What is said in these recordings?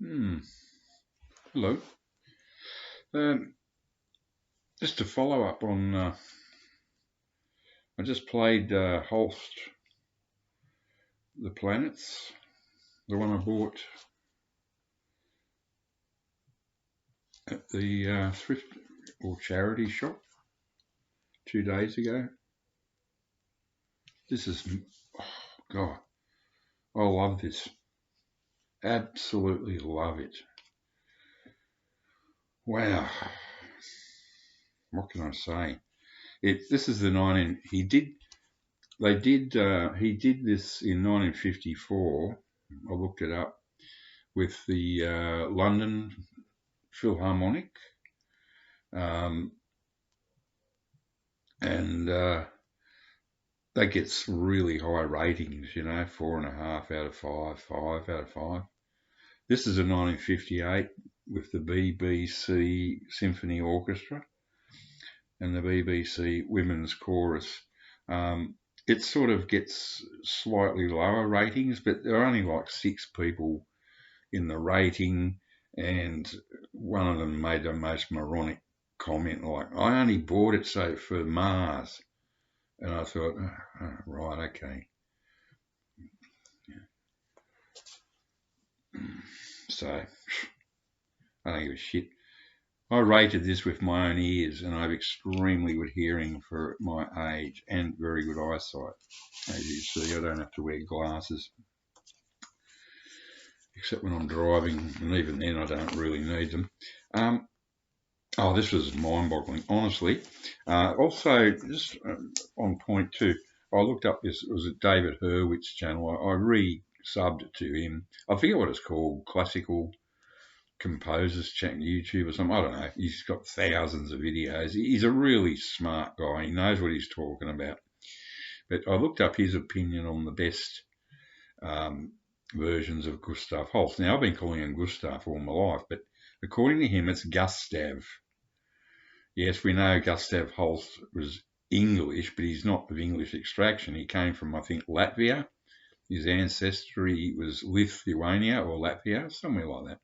Hmm. Hello. Um, just to follow up on, I just played HOLST, The Planets, the one I bought at the thrift or charity shop 2 days ago. This is, oh God, I love this. Absolutely love it. Wow. What can I say? This is the 19, he did this in 1954. I looked it up with the London Philharmonic, and that gets really high ratings, 4.5 out of 5, 5 out of 5. This is a 1958 with the BBC Symphony Orchestra and the BBC Women's Chorus. It sort of gets slightly lower ratings, but there are only like 6 people in the rating, and one of them made the most moronic comment like, I only bought it for Mars. And I thought, oh, right, okay. So I don't give a shit. I rated this with my own ears, and I have extremely good hearing for my age and very good eyesight. As you see, I don't have to wear glasses, except when I'm driving, and even then I don't really need them. This was mind-boggling, honestly. Also, just on point two, I looked up this. It was a David Hurwitz channel. I re-subbed it to him. I forget what it's called, Classical Composers Chat YouTube or something. I don't know. He's got thousands of videos. He's a really smart guy. He knows what he's talking about. But I looked up his opinion on the best versions of Gustav Holst. Now, I've been calling him Gustav all my life, but according to him, it's Gustav. Yes, we know Gustav Holst was English, but he's not of English extraction. He came from, I think, Latvia. His ancestry was Lithuania or Latvia, somewhere like that.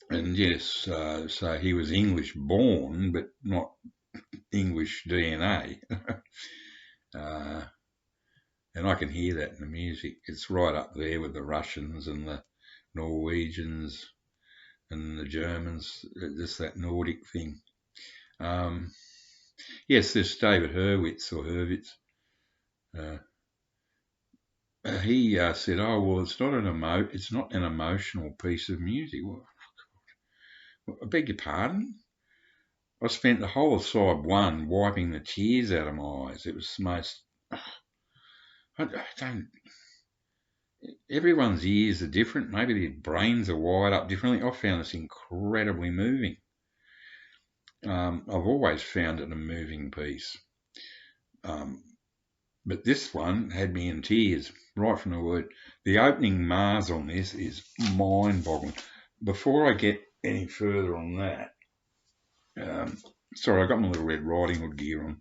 And yes, so he was English born, but not English DNA. And I can hear that in the music. It's right up there with the Russians and the Norwegians and the Germans, just that Nordic thing. Yes, this David Hurwitz or Hurwitz. He said, "Oh well, it's not an emotional piece of music." Well, I beg your pardon. I spent the whole of side one wiping the tears out of my eyes. It was the most. I don't. Everyone's ears are different. Maybe their brains are wired up differently. I found this incredibly moving. I've always found it a moving piece. But this one had me in tears right from the word. The opening Mars on this is mind-boggling. Before I get any further on that, sorry, I got my little Red Riding Hood gear on.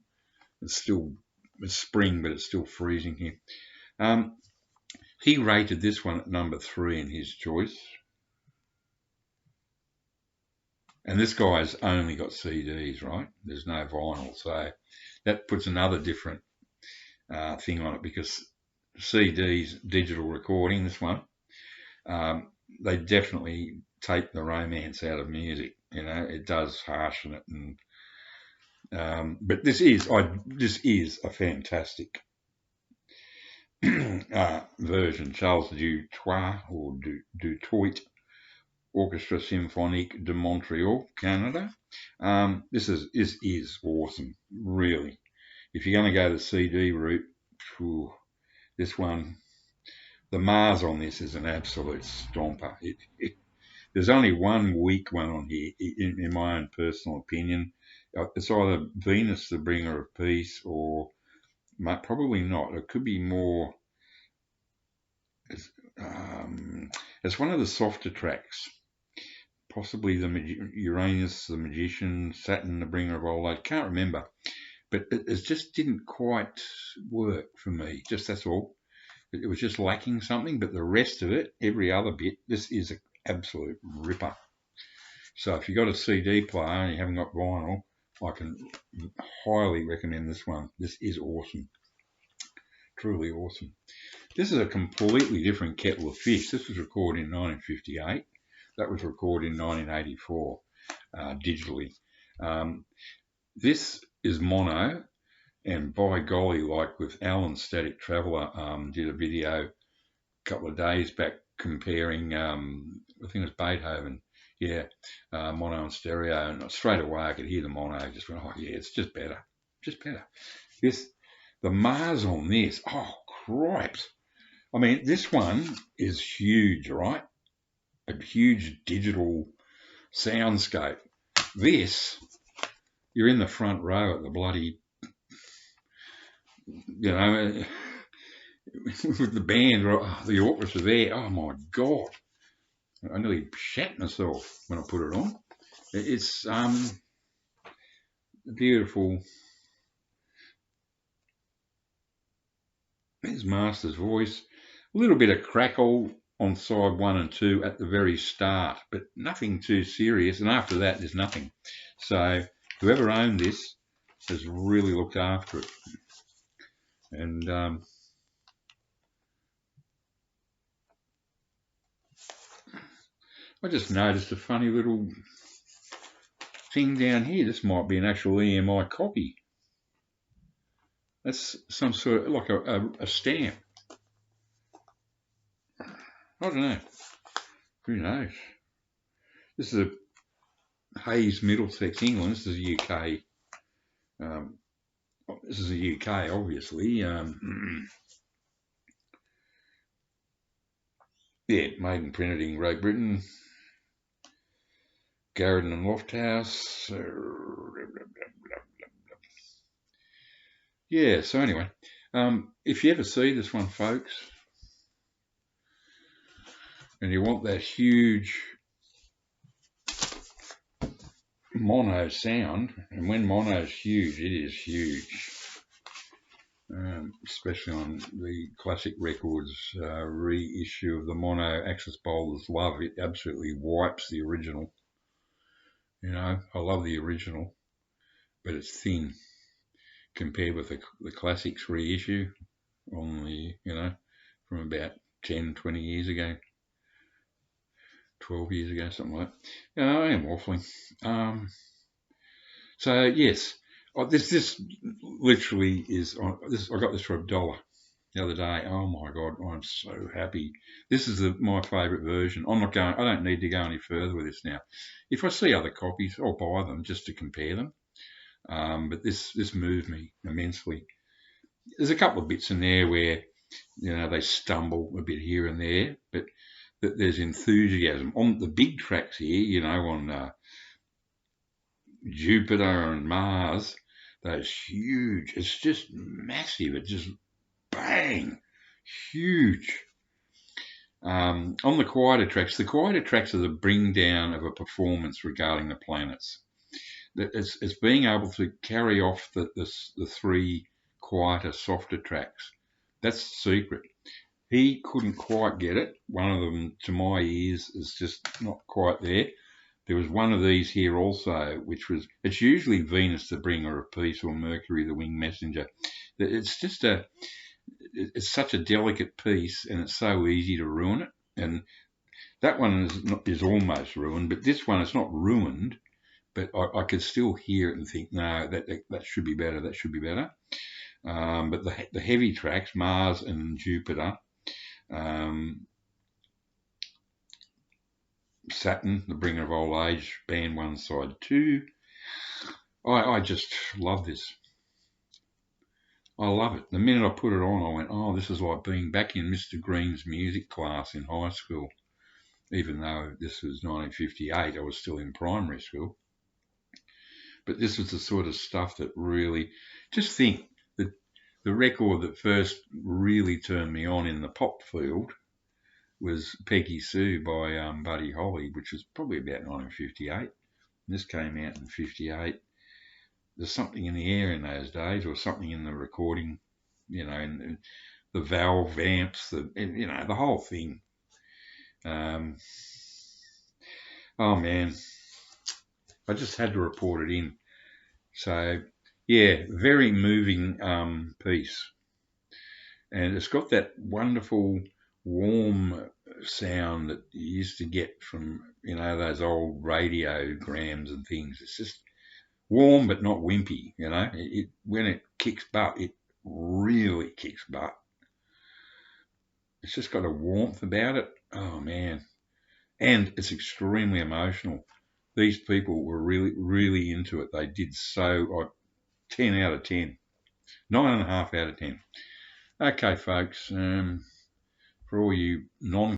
It's spring, but it's still freezing here. He rated this one at number 3 in his choice. And this guy's only got CDs, right? There's no vinyl. So that puts another different thing on it, because CDs, digital recording, this one, they definitely take the romance out of music. It does harshen it. But this is a fantastic version. Charles Dutoit or Dutoit Orchestra Symphonique de Montreal, Canada. This is awesome, really. If you're going to go the CD route, this one, the Mars on this is an absolute stomper. There's only one weak one on here, in my own personal opinion. It's either Venus, the Bringer of Peace, or probably not. It could be more. It's one of the softer tracks. Possibly the Uranus, the Magician, Saturn, the Bringer of Old Age. Can't remember. But it just didn't quite work for me. Just that's all. It was just lacking something, but the rest of it, every other bit, this is an absolute ripper. So if you've got a CD player and you haven't got vinyl, I can highly recommend this one. This is awesome. Truly awesome. This is a completely different kettle of fish. This was recorded in 1958. That was recorded in 1984, digitally. This is mono, and by golly, like with Alan Static Traveller, did a video a couple of days back comparing, I think it was Beethoven, mono and stereo, and straight away I could hear the mono. Just went, oh yeah, it's just better. The Mars on this, oh cripes. I mean, this one is huge, right? A huge digital soundscape. This, you're in the front row at the bloody, with the band, the orchestra there. Oh my God. I nearly shat myself when I put it on. It's beautiful. There's Master's voice. A little bit of crackle on side 1 and 2 at the very start, but nothing too serious. And after that, there's nothing. So whoever owned this has really looked after it. And I just noticed a funny little thing down here. This might be an actual EMI copy. That's some sort of like a stamp. I don't know. Who knows? This is a Hayes, Middlesex, England. This is a UK. This is a UK, obviously. Yeah, made and printed in Great Britain. Garrison and Lofthouse. Yeah, so anyway, if you ever see this one, folks, and you want that huge mono sound, and when mono's huge, it is huge, especially on the Classic Records reissue of the mono Axis Bowlers Love. It absolutely wipes the original. I love the original, but it's thin compared with the Classics reissue on the, from about 10, 20 years ago, 12 years ago, something like that. I am waffling. So yes, this literally is, I got this for $1 the other day. Oh my God, I'm so happy. This is my favourite version. I don't need to go any further with this now. If I see other copies, I'll buy them just to compare them. But this moved me immensely. There's a couple of bits in there where, they stumble a bit here and there, but there's enthusiasm. On the big tracks here, on Jupiter and Mars, those huge, it's just massive. It just bang, huge. On the quieter tracks are the bring down of a performance regarding the planets. It's being able to carry off the 3 quieter, softer tracks. That's the secret. He couldn't quite get it. One of them, to my ears, is just not quite there. There was one of these here also, it's usually Venus the Bringer of Peace or Mercury the Winged Messenger. It's just it's such a delicate piece, and it's so easy to ruin it. And that one is almost ruined, but this one is not ruined. But I could still hear it and think, no, that should be better. That should be better. But the heavy tracks, Mars and Jupiter, Saturn, the Bringer of Old Age, Band 1, Side 2. I just love this. I love it. The minute I put it on, I went, oh, this is like being back in Mr. Green's music class in high school. Even though this was 1958, I was still in primary school. But this was the sort of stuff that really, just think that the record that first really turned me on in the pop field was Peggy Sue by Buddy Holly, which was probably about 1958. And this came out in 58. There's something in the air in those days, or something in the recording, and the valve amps, the whole thing. Oh man, I just had to report it in. So yeah, very moving piece, and it's got that wonderful warm sound that you used to get from those old radiograms and things. It's just warm but not wimpy. When it kicks butt, it really kicks butt. It's just got a warmth about it. Oh man, and it's extremely emotional. These people were really, really into it. They did so. 10 out of 10, 9.5 out of 10. Okay, folks. For all you non